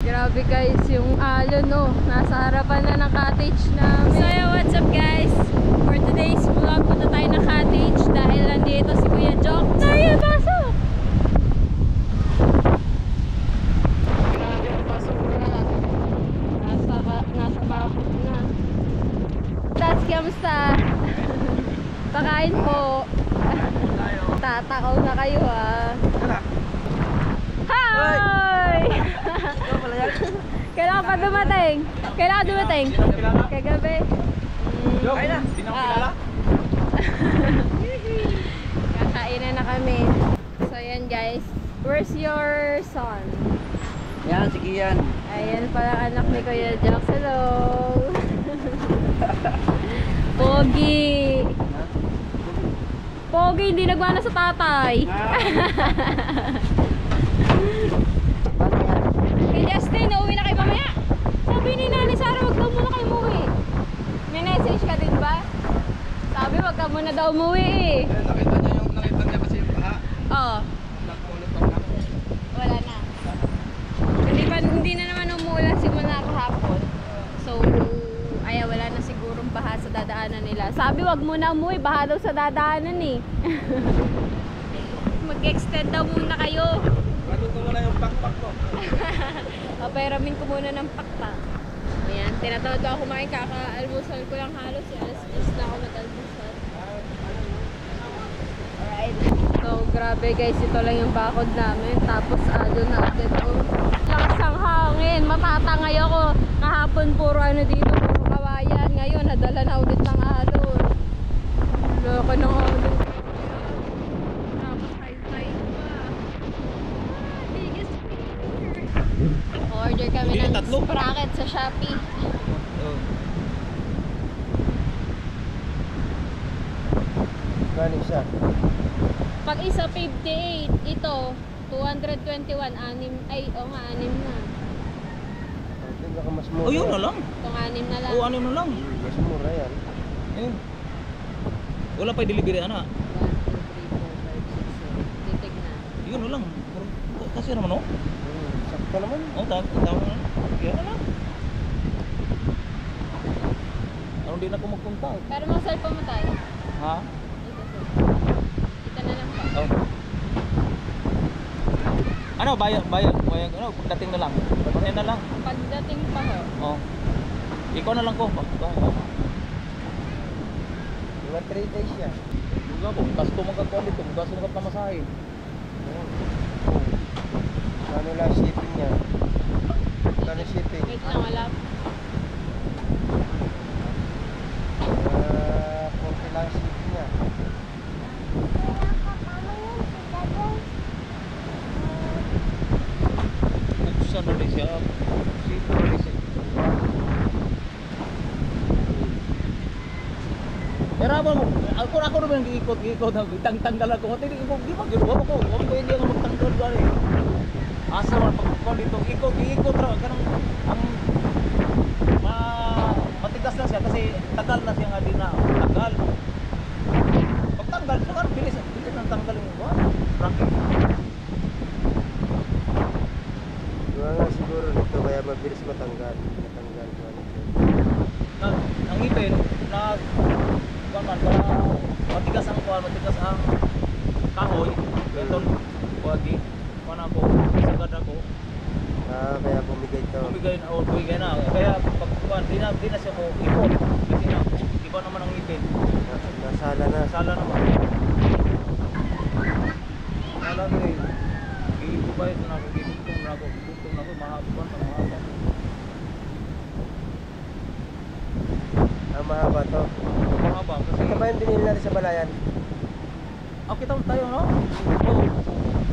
Grabe guys, yung alon no, nasa harapan na ng cottage namin. So yeah, what's up guys? For today's vlog, punta tayo ng cottage dahil nandito si Kuya Jok. Naya, pasok! Grabe ang basura. Nasa bakot na. That's kamusta? Pakain po. Tatakaw na kayo ah. Hi! Kailangan pa dumating. Kailangan dumating. Kagabi. Okay na. Pinakilala? Kakain na kami. So yan guys. Where's your son? Yan, si Kian. Ayan pala anak ni Kuya Jax. Hello. Pogi. Pogi, hindi nagmana sa tatay. Kay Justin, uuwi na kayo mamaya. Sabi ni Nani Sara, wag daw muna kayo umuwi. May message ka din ba? Sabi wag ka muna daw umuwi eh. Nakita niya kasi yung baha. Oo. Nagpulot na. Wala na. Hindi na naman umuulan simula kahapon. So, ay wala na sigurong baha sa dadaanan nila. Sabi wag muna umuwi, baha daw sa dadaanan eh. Mag-extend daw muna kayo. Maluto mo na yung pakpak ko. Papayramin ko muna ng pakpak. Ayan, tinatawad ko ako kumain, kaka-almusal ko lang halos. Alas 10 na ako nag-almusal. Alright. So, grabe guys, ito lang yung bakod namin. Tapos, doon na agad ako. Lakas ang hangin, matatangay ako. Kahapon puro ano dito, puro kawayan. Ngayon, nadala na ulit ng alon. Loko ng alon. Order kami ng sprocket sa Shopee. Galing siya. Pag isa 58, ito 221, anim na. Mas mura. Oh, yun na lang. Itong anim na lang. Oh, ano na lang. Mas mura yan. Ayun. Wala pa delivery ana. 1, 2, 3, 4, 5, 6, 7. Titig na. Yun na lang. Kasi naman oh. Sakto naman. Oh, tama na. Yan na lang. Ano din ako magpunta. Pero mga cellphone mo tayo. Ha? Ito na lang pa. Oh. Ano, bayad, ano, pagdating na lang. Pagdating na lang. Pagdating pa ho. Oh. Ikaw na lang ko. Mga 3 days siya. Buga po, kasto magkakuha dito. Buga sunod na masahin. Ano lang shipping niya? Ano shipping? Wait lang, wala. Konti lang shipping niya. Buksan ulit siya. Sito ulit siya. Eraban mo, ako naman yung ikot-ikot, tanggal ako. Di ba, ginawa ko. Huwag ko hindi ako magtanggal doon eh. Asa mo pagkakon dito, ikot raw. Ganun, ang matigas na siya kasi tagal na siya nga din na. Tagal. Pagtanggal, so bilis ng tanggal yung buwan. Bracket. Diba nga siguro dito kaya mabilis matanggal. Ang ipin na kuwan para matigas ang kuwan, matigas ang kahoy. Beton, wagi. Kuwan ako, sagad ako. Kaya bumigay ito. Bumigay na. Kaya pag kuwan, di na siya mo ipon. Kasi na, iba naman ang ipin. Nasala na. Sala naman. Sala ko eh. Iibubay na ako, gitong na ako, mahaba. Mahaba to. Mahaba kasi... Ito ba yung binili natin sa balayan? Kita tayo, no?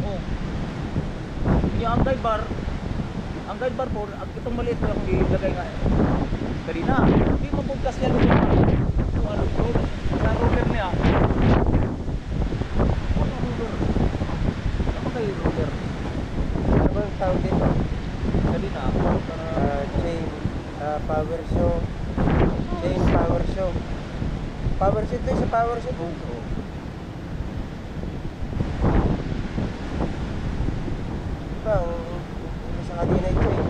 Oo. Yung ang guide bar po, itong maliit ko yung ilagay nga kanina. Hindi mabugkas niya doon. Yung ano po, sa roller niya. Ano roller? Ano kayo roller? Ano ba yung tawag dito? Kanina. Chain, power show. Chain power show. Power show ito sa power show. Oo. Diba, sa kadina ito eh.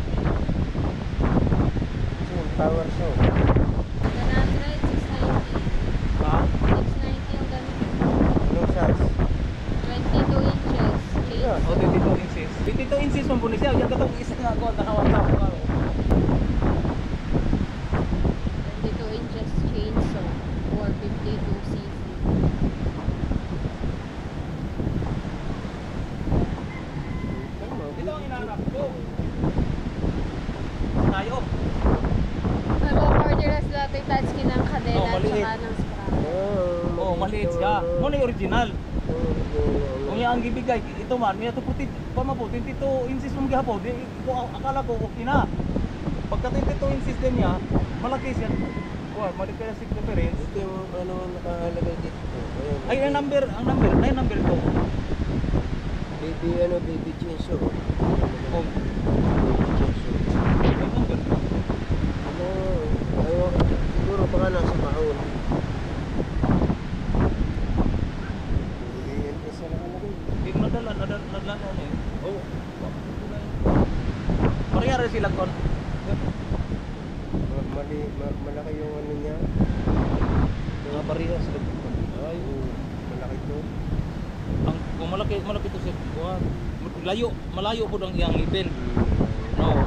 power show. 100, 690. Ha? 690 yung ganun. Anong size? 22 inches. Yeah. O, 22 inches. 22 inches mo siya. Yung katong isa nga ako, nakawag sa ako. 22 inches chainsaw. 452cc. Ito ang inaanap ko. Tayo. Mag-order na sila ito yung touchscreen ng kadena Oh, at maliit. saka ng sprocket. Oo, maliit siya. Muna yung original. Kung yan ang gibigay, ito man, may ito puti, pamapo, 22 inches mong gihapon, di, akala ko okay na. Pagka 22 inches din niya, malaki siya. Wow, malaki na circumference. Ito yung ano nakalagay dito. Ayun. Ay, ang number to. Baby chainsaw. Oh, Baby chainsaw. may number to. Ano, ayaw, siguro baka nasa mahon. Yan isa nakalagay. Hindi ko nadala ano eh. Oh, parehara sila kon. Malaki yung ano niya. Parehara sila. Ay, malaki to. Ang kung malaki to sir. Kuha. Malayo po ang iyang ipin. No.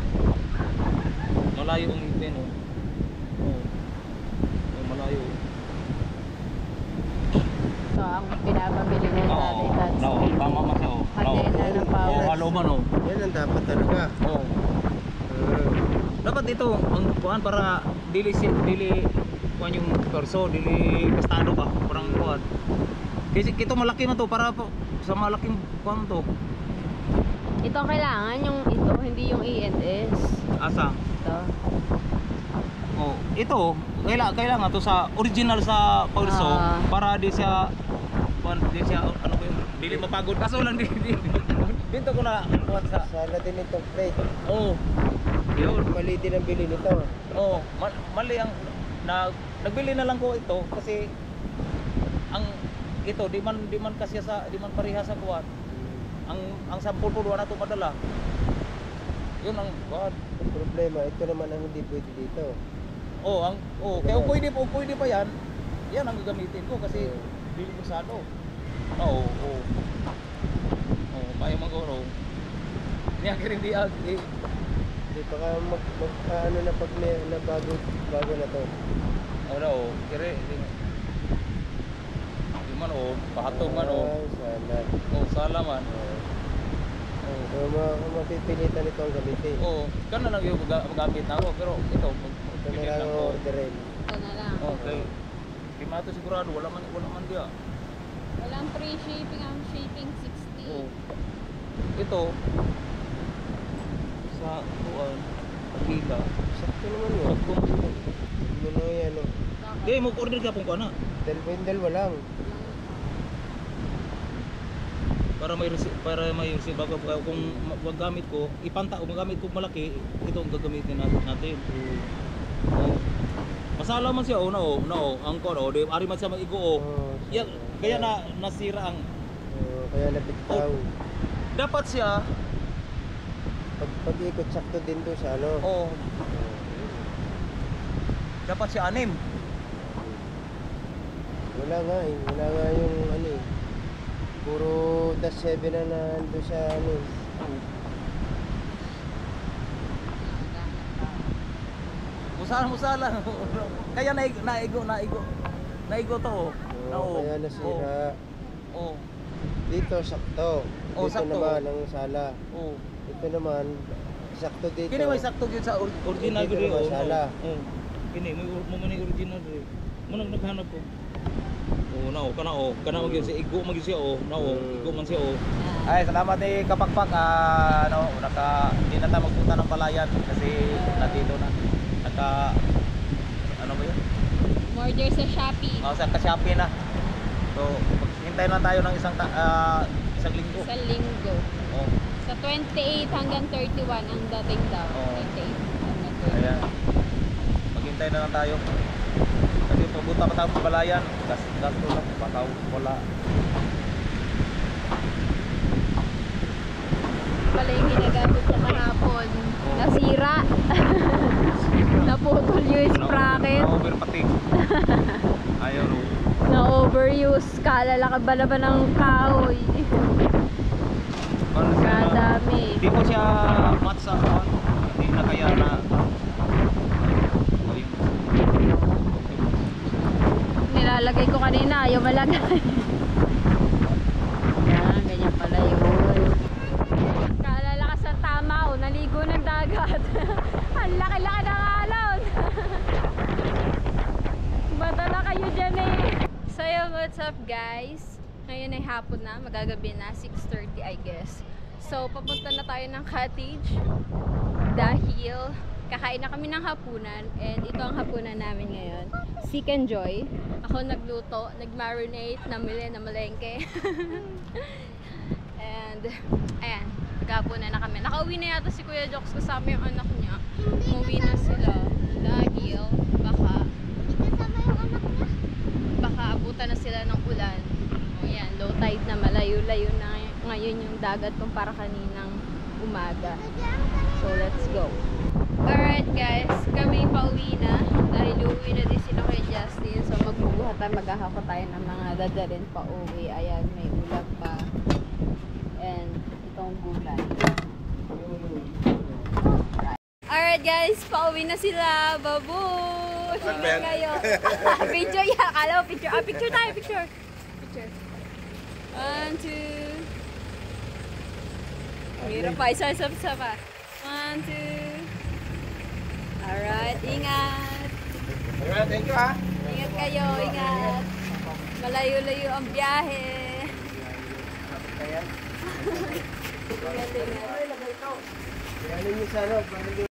Malayo ang ipin oh. Oh. Oh, malayo. Ito ang pinapabili mo sa ating touchscreen. Tama man siya oh. Kadena ng power. Oh, halo man oh. Yan ang dapat talaga. Oh. Dapat ito ang kuan para dili kuan yung torso, dili kastado ka, parang kuan. Kasi kito malaki man to para sa malaking kuan to. Ito kailangan yung ito, hindi yung ENS. Asa? Ito. Oh, ito kailangan to sa original sa torso Ah. para di siya kuan di siya ano ba yun? Dili mapagod. Kaso lang dito ko na kuan sa. Sana din itong plate. Oh. Yun. Mali din ang bili nito. Oo, mali ang nagbili na lang ko ito kasi ang ito di man kasi di man pareha sa kuwan. Ang sample po na to madala. Yun ang kuwan. Ang problema, ito naman ang hindi pwede dito. Kaya pwede pa yan. Yan ang gagamitin ko kasi bili ko sa ano. Oo. Kaya magoro. Niya kiring di Hindi baka ano na pag na bago na to. Oo, kire di man pahatong man Sana. sala man. So, mapipilitan ito ang gamitin. Kana lang yung magamit na ako pero ito Ito na lang ang orderin. Ito na lang. Okay. Di man ito sigurado wala man dia. Walang free shipping, ang shipping 60. Ito sa kuan pila. Sakto naman yun. Ano na yan, no? Di mo order ka pong kuan na Dalawa lang. para may receipt bago kung magamit ko magamit ko malaki ito ang gagamitin natin. Masala man siya ang kuan di ari man siya maigo kaya nasira ang Kaya nabigtaw. dapat siya Pag-ikot sakto din to sa ano. Dapat siya 6. Wala nga eh. Wala nga yung ano eh. Puro -7 na nando sa ano eh. Musala. Kaya naigo to. Kaya nasira. Dito sakto. Dito sakto. naman ang sala. Ito naman sakto dito. Kini may sakto gyud sa original Dito gyud. naman sala. Kini mo man yung original gyud. Mo naghanap ko. Kana mo gyud si igo man gyud siya igo man siya Ay, salamat Kapakpak. Hindi na tayo magpunta ng Palayan kasi nandito na. Ano ba yun? Order sa Shopee. Sa Shopee na. So, hintayin lang tayo ng isang linggo. Sa linggo. Sa 28 hanggang 31 ang dating daw. 28 hanggang 31. Ayan. Maghintay na lang tayo. Kasi pupunta pa tayo sa Palayan. Gasto na. Baka wala. Pala yung ginagamit sa kahapon. Nasira. naputol yung sprocket. Na-over pati. Ayaw no. Na-overuse. Kalalaki ba naman ng kahoy? Paano siya? Kadami. Hindi po siya match sa hindi na kaya na. Ayun. Nilalagay ko kanina, ayaw malagay. Yan, ganyan pala yun. Kalalakas ng tama, naligo ng dagat. Ang laki-laki ng alon. Bata na kayo dyan eh. So yun, what's up guys? Ngayon ay hapon na, magagabi na, 6:30 I guess. So papunta na tayo ng cottage dahil kakain na kami ng hapunan, and ito ang hapunan namin ngayon. Seek and Joy. Ako nagluto, nag-marinate, namili na malengke. And ayan, naghapunan na kami. Nakauwi na yata si Kuya Jokes kasama yung anak niya. Umuwi na sila dahil baka abutan na sila ng ulan. O yan, low tide na, malayo-layo na ngayon yung dagat kumpara kaninang umaga. So let's go. Alright guys, kami pauwi na dahil uuwi na din sila kay Justin. So magbubuhat tayo, maghahako tayo ng mga dadalhin pa uwi. Ayan, may ulam pa. And itong gulay. Alright guys, pauwi na sila. Babush! Ingat kayo. Video yan. Akala mo picture. Picture tayo, picture. Picture. 1, 2. Hirap pa. Isa pa. 1, 2. Alright, ingat. Alright, thank you ha. Ingat kayo, ingat. Malayo-layo ang biyahe. Ingat, ingat. Kaya ninyo sa ano,